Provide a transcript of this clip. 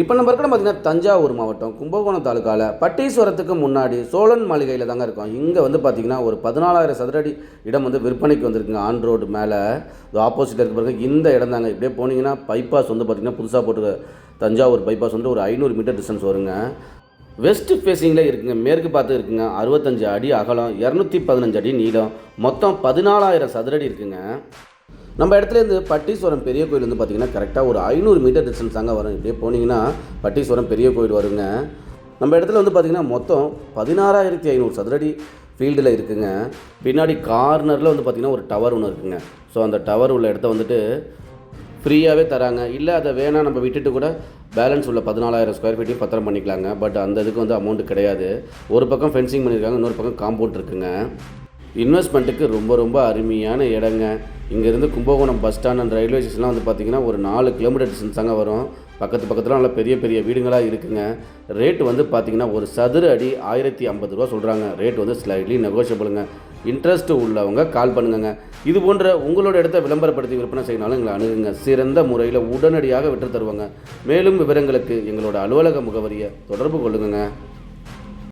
இப்போ நம்ம இருக்கிற பார்த்திங்கன்னா தஞ்சாவூர் மாவட்டம் கும்பகோணம் தாலுக்காவில் பட்டீஸ்வரத்துக்கு முன்னாடி சோழன் மாளிகையில் தாங்க இருக்கோம். இங்கே வந்து பார்த்திங்கன்னா ஒரு 14,000 சதுரடி இடம் வந்து விற்பனைக்கு வந்திருக்குங்க. ஆன் ரோடு மேலே ஆப்போசிட்டில் இருக்க பாருங்க இந்த இடம் தாங்க. இப்படியே போனீங்கன்னா பைபாஸ் வந்து பார்த்திங்கன்னா புதுசாக போட்டு தஞ்சாவூர் பைபாஸ் வந்து ஒரு 500 மீட்டர் டிஸ்டன்ஸ் வருங்க. வெஸ்ட் ஃபேஸிங்கில் இருக்குங்க. மேற்கு பார்த்து இருக்குங்க. 65 அடி அகலம், 215 அடி நீளம், மொத்தம் 14,000 சதுரடி இருக்குங்க. நம்ம இடத்துலேருந்து பட்டீஸ்வரம் பெரிய கோயில் வந்து பார்த்திங்கன்னா கரெக்டாக ஒரு 500 மீட்டர் டிஸ்டன்ஸ் தாங்க வரும். இப்படியே போனீங்கன்னா பட்டீஸ்வரம் பெரிய கோயில் வருங்க. நம்ம இடத்துல வந்து பார்த்திங்கன்னா மொத்தம் 16,500 சதுரடி ஃபீல்டில் இருக்குங்க. பின்னாடி கார்னரில் வந்து பார்த்திங்கன்னா ஒரு டவர் ஒன்று இருக்குங்க. ஸோ அந்த டவர் உள்ள இடத்த வந்துட்டு ஃப்ரீயாகவே தராங்க. இல்லை அதை வேணால் நம்ம விட்டுட்டு கூட பேலன்ஸ் உள்ள 14,000 ஸ்கொயர் ஃபீட்டையும் பத்திரம் பண்ணிக்கலாங்க. பட் அந்த இதுக்கு வந்து அமௌண்ட்டு கிடையாது. ஒரு பக்கம் ஃபென்சிங் பண்ணியிருக்காங்க, இன்னொரு பக்கம் காம்பவுண்ட் இருக்குங்க. இன்வெஸ்ட்மெண்ட்டுக்கு ரொம்ப அருமையான இடங்க. இங்கேருந்து Kumbakonam bus stand and railway ஸ்டேஷன்லாம் வந்து பார்த்திங்கன்னா ஒரு 4 கிலோமீட்டர் டிஸ்டன்ஸ் தாங்க வரும். பக்கத்தில் நல்லா பெரிய வீடுங்களாக இருக்குங்க. ரேட்டு வந்து பார்த்திங்கன்னா ஒரு சதுர அடி 1,050 ரூபா சொல்கிறாங்க. ரேட் வந்து ஸ்லைட்லி நெகோஷியபிளுங்க. இன்ட்ரெஸ்ட்டு உள்ளவங்க கால் பண்ணுங்க. இது போன்ற உங்களோட இடத்த விளம்பரப்படுத்தி விற்பனை செய்யனாலும் எங்களை அணுகுங்க. சிறந்த முறையில் உடனடியாக விற்று தருவாங்க. மேலும் விவரங்களுக்கு எங்களோட அலுவலக முகவரியை தொடர்பு கொள்ளுங்க.